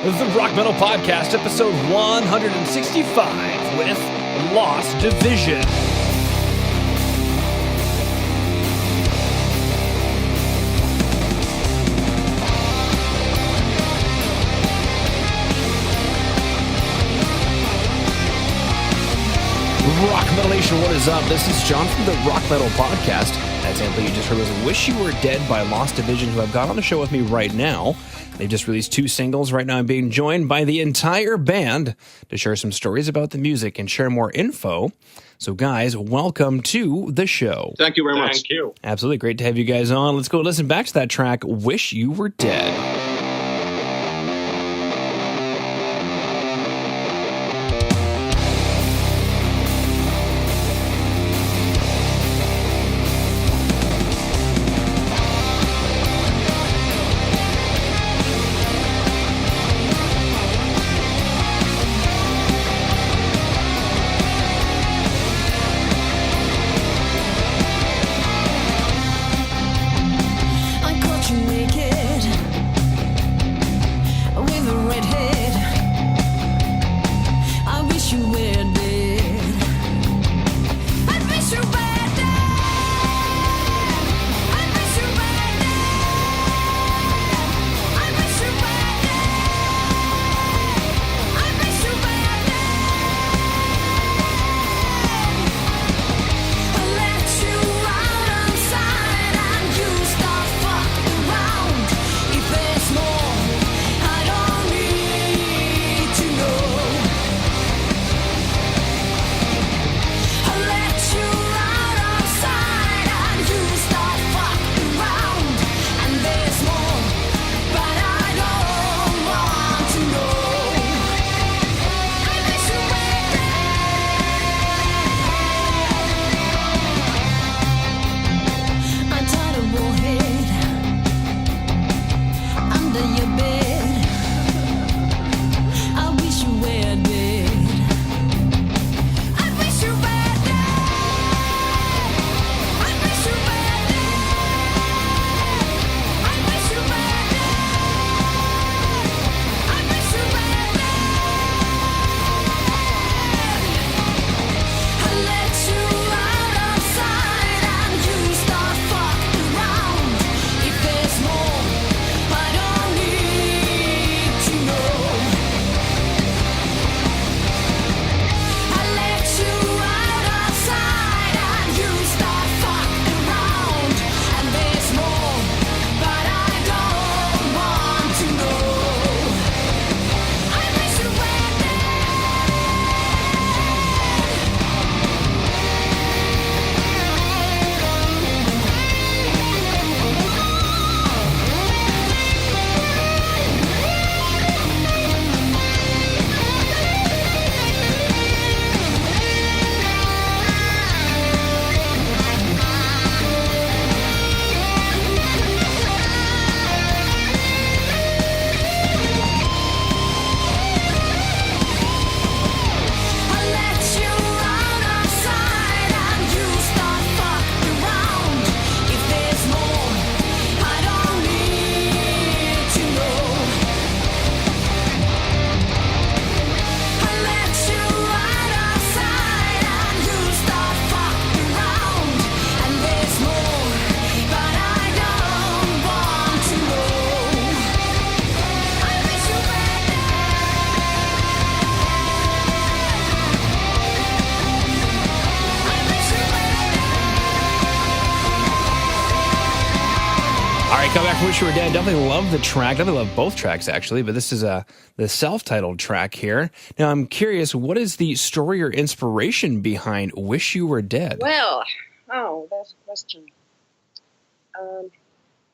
The Rock Metal Podcast, episode 165 with Lost Division. Rock Metal Nation, what is up? This is John from the Rock Metal Podcast. That sample you just heard was Wish You Were Dead by Lost Division, who I've got on the show with me right now. They've just released 2 singles. Right now I'm being joined by the entire band to share some stories about the music and share more info. So guys, welcome to the show. Thank you very much. Thank you. Absolutely great to have you guys on. Let's go listen back to that track, Wish You Were Dead. Come back from Wish You Were Dead. Definitely love the track. Definitely love both tracks, actually. But this is the self-titled track here. Now, I'm curious, what is the story or inspiration behind Wish You Were Dead? Well, that's a question.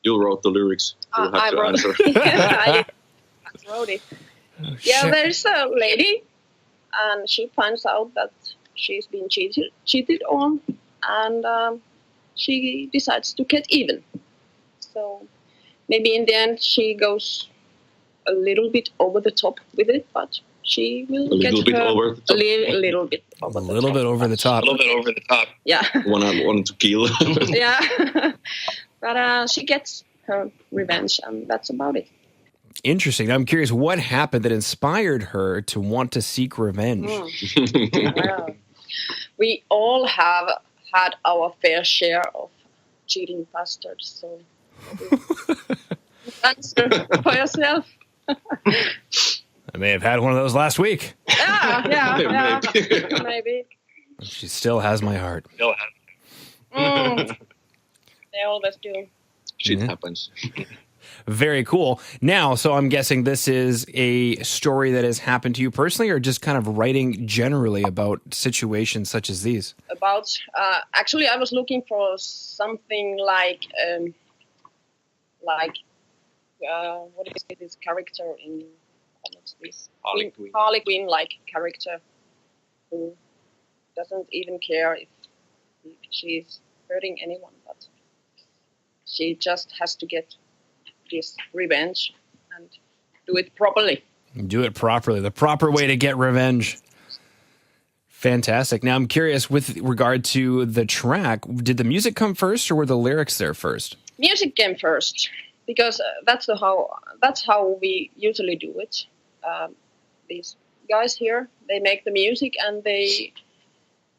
You wrote the lyrics. You have to answer. I wrote it. Oh, yeah, shit. there's a lady, and she finds out that she's been cheated on, and she decides to get even. So maybe in the end she goes a little bit over the top with it, but she will get her over the top. a little bit over A the little top. bit over the top. A little bit over the top. Yeah. Wanted to kill. Yeah. But she gets her revenge, and that's about it. Interesting. I'm curious what happened that inspired her to want to seek revenge. Well, we all have had our fair share of cheating bastards, so answer for yourself. I may have had one of those last week. Yeah. Maybe. She still has my heart. They always do. Shit happens. Very cool. Now, so I'm guessing this is a story that has happened to you personally, or just kind of writing generally about situations such as these? Actually, I was looking for something like what is this character in what's this? Harley Quinn like character who doesn't even care if she's hurting anyone, but she just has to get this revenge and do it properly. Do it properly. The proper way to get revenge. Fantastic. Now, I'm curious, with regard to the track, did the music come first or were the lyrics there first? Music came first because that's how we usually do it. These guys here, they make the music and they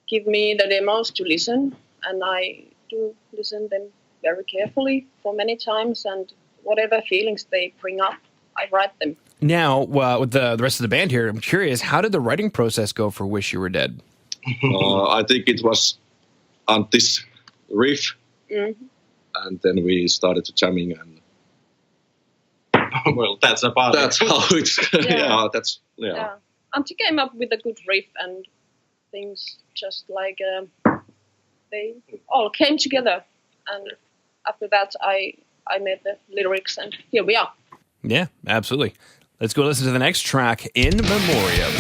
give me the demos to listen, and I do listen them very carefully for many times, and whatever feelings they bring up, I write them. Now, with the rest of the band here, I'm curious, how did the writing process go for Wish You Were Dead? I think it was on this riff, and then we started to jamming, and well, that's about that's it. how it's. Yeah. Antti came up with a good riff, and things just like they all came together, and after that I made the lyrics, and here we are. Yeah, absolutely. Let's go listen to the next track, In Memoriam.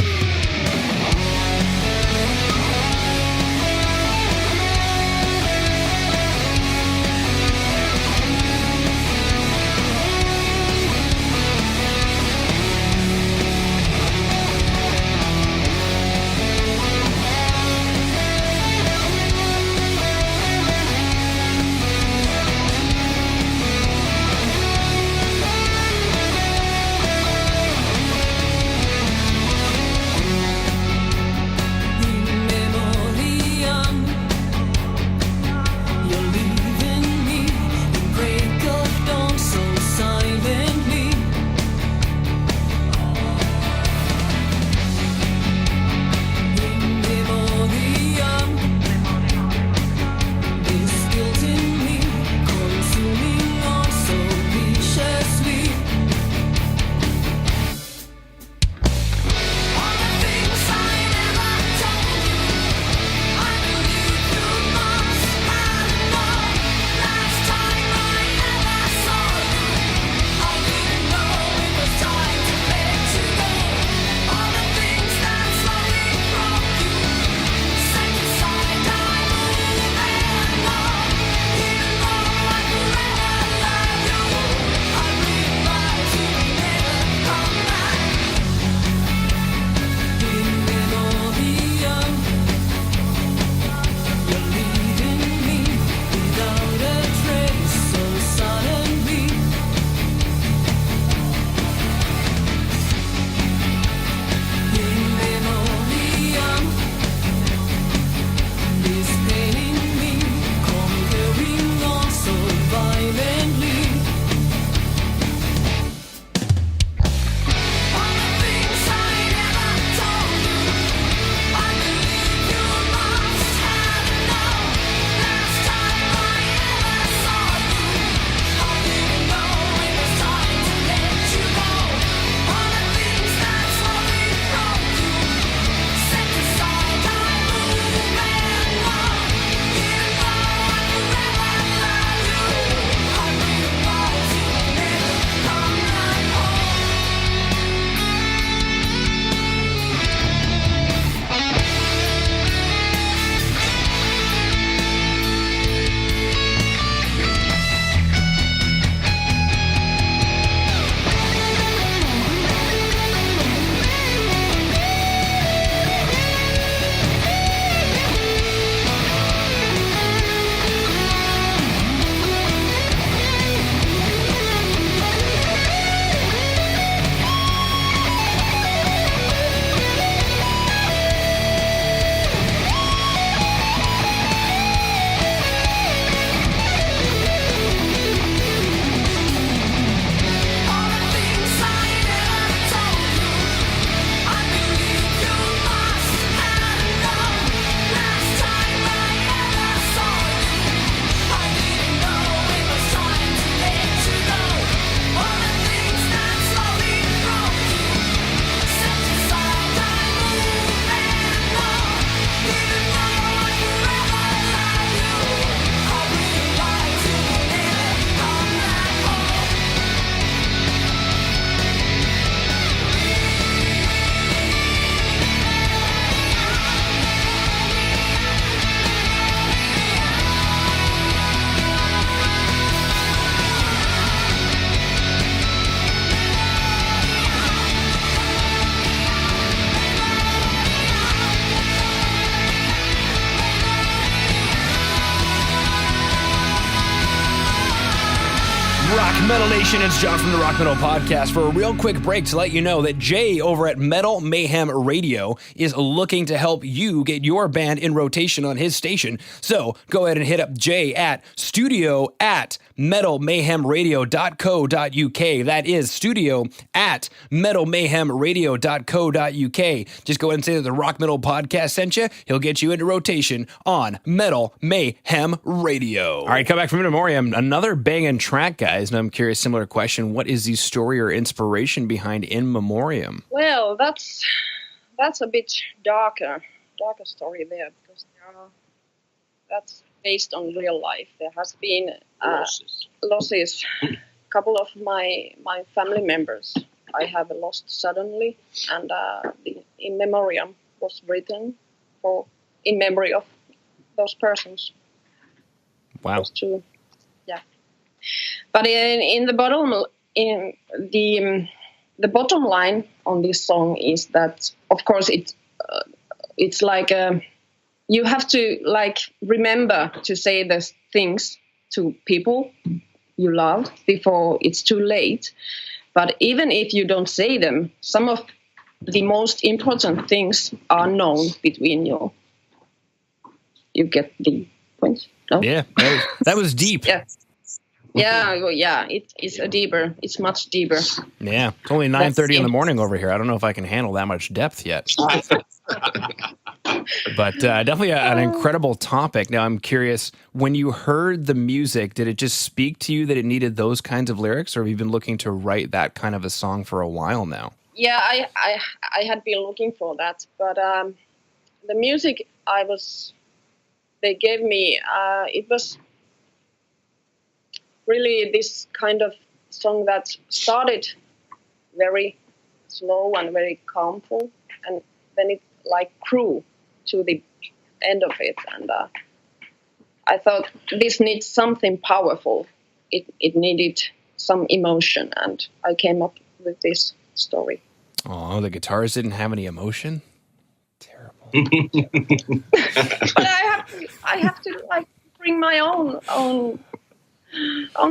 Metal Nation, it's John from the Rock Metal Podcast for a real quick break to let you know that Jay over at Metal Mayhem Radio is looking to help you get your band in rotation on his station. So go ahead and hit up Jay at studio@metalmayhemradio.co.uk. That is studio@metalmayhemradio.co.uk. Just go ahead and say that the Rock Metal Podcast sent you. He'll get you into rotation on Metal Mayhem Radio. All right, come back from Memoriam. Another banging track, guys. And I'm curious, similar question. What is the story or inspiration behind In Memoriam? Well, that's a bit darker story there, because that's based on real life. There has been losses. A couple of my family members I have lost suddenly, and the In Memoriam was written in memory of those persons. Wow. Those two. Yeah. But in the bottom line on this song is that, of course, it's like you have to remember to say the things to people you love before it's too late. But even if you don't say them, some of the most important things are known between you. You get the point? No? Yeah, that was deep. Yeah. Yeah, it's much deeper. Yeah, it's only 9:30 in the morning over here. I don't know if I can handle that much depth yet. But definitely an incredible topic. Now, I'm curious, when you heard the music, did it just speak to you that it needed those kinds of lyrics, or have you been looking to write that kind of a song for a while now? Yeah, I had been looking for that, but the music they gave me, it was really this kind of song that started very slow and very calmful, and then it grew to the end of it. And I thought this needs something powerful. It needed some emotion, and I came up with this story. Oh, the guitars didn't have any emotion? Terrible. But I have to bring my own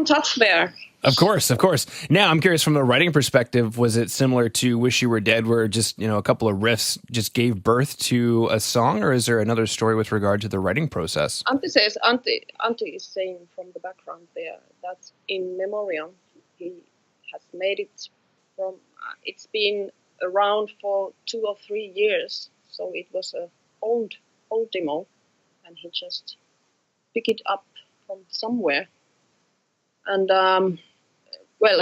touch there. Of course. Now, I'm curious, from a writing perspective, was it similar to Wish You Were Dead, where just, a couple of riffs just gave birth to a song, or is there another story with regard to the writing process? Antti is saying from the background there that In Memoriam, he has made it from, it's been around for 2 or 3 years, so it was an old demo, and he just picked it up from somewhere. And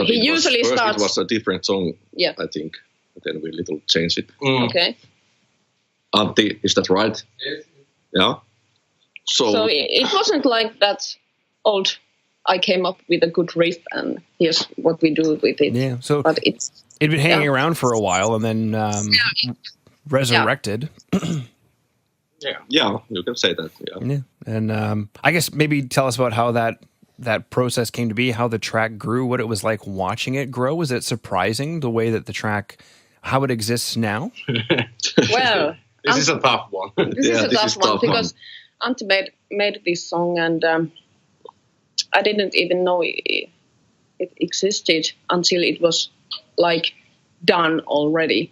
he usually starts. It was a different song, yeah. I think. Then we little changed it. Okay. Antti, is that right? Yes. Yeah. So it wasn't like that old. I came up with a good riff, and here's what we do with it. Yeah. So but it'd been hanging around for a while, and then resurrected. Yeah, you can say that. Yeah. And I guess maybe tell us about how that process came to be, how the track grew, what it was like watching it grow. Was it surprising the way that the track, how it exists now? Well, this is a tough one. This is a tough one because Antti made this song, and I didn't even know it existed until it was done already.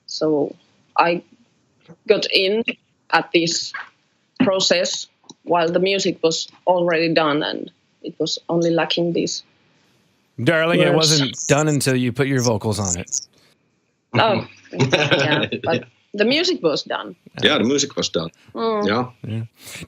So I got in at this process while the music was already done, and it was only lacking this. Darling, words. It wasn't done until you put your vocals on it. Oh, yeah, but the music was done. Yeah, the music was done. Yeah.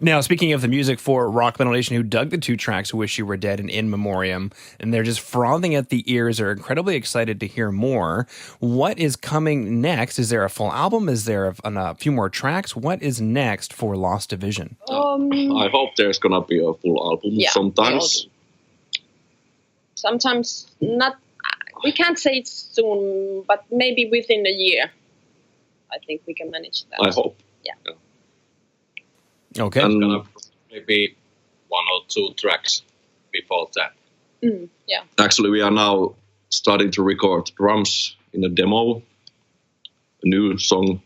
Now, speaking of the music for Rock Metal Nation, who dug the 2 tracks, Wish You Were Dead and In Memoriam, and they're just frothing at the ears, are incredibly excited to hear more. What is coming next? Is there a full album? Is there a few more tracks? What is next for Lost Division? I hope there's going to be a full album sometimes. Sometimes not. We can't say it soon, but maybe within a year. I think we can manage that. I hope. Yeah. Okay. And maybe 1 or 2 tracks before that. Yeah. Actually, we are now starting to record drums in a demo, a new song.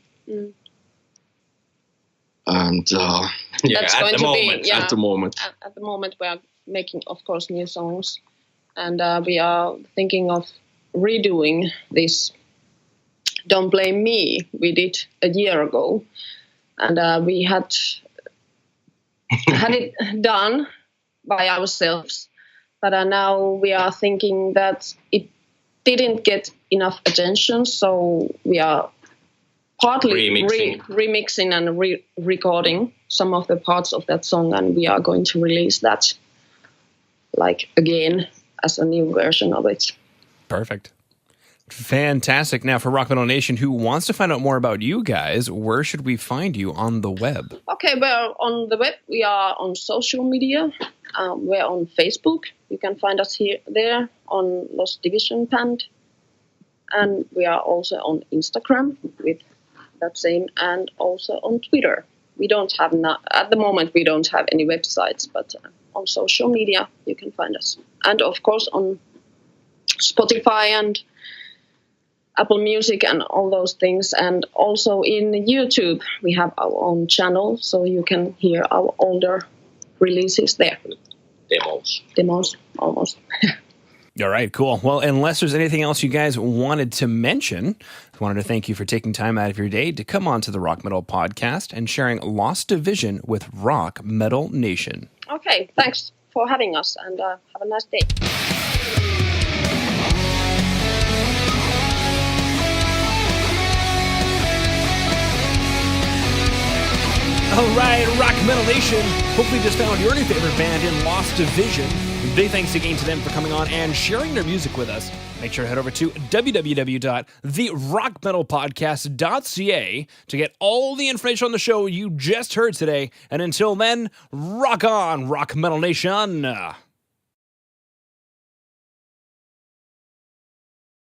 And that's at going the to moment, be at the moment. At the moment, we are making, of course, new songs. and we are thinking of redoing this Don't Blame Me we did a year ago, and we had it done by ourselves, but now we are thinking that it didn't get enough attention, so we are partly remixing and recording some of the parts of that song, and we are going to release that like again as a new version of it. Perfect. Fantastic. Now, for Rock Metal Nation, who wants to find out more about you guys, where should we find you on the web? Okay, well, on the web, we are on social media. We're on Facebook. You can find us there on Lost Division Band. And we are also on Instagram with that same, and also on Twitter. We don't have, at the moment, we don't have any websites, but on social media, you can find us. And of course, on Spotify and Apple Music and all those things. And also in YouTube, we have our own channel, so you can hear our older releases there. Demos, almost. All right, cool. Well, unless there's anything else you guys wanted to mention, I wanted to thank you for taking time out of your day to come on to the Rock Metal Podcast and sharing Lost Division with Rock Metal Nation. Okay, thanks for having us, and have a nice day. All right, Rock Metal Nation. Hopefully you just found your new favorite band in Lost Division. Big thanks again to them for coming on and sharing their music with us. Make sure to head over to www.therockmetalpodcast.ca to get all the information on the show you just heard today. And until then, rock on, Rock Metal Nation.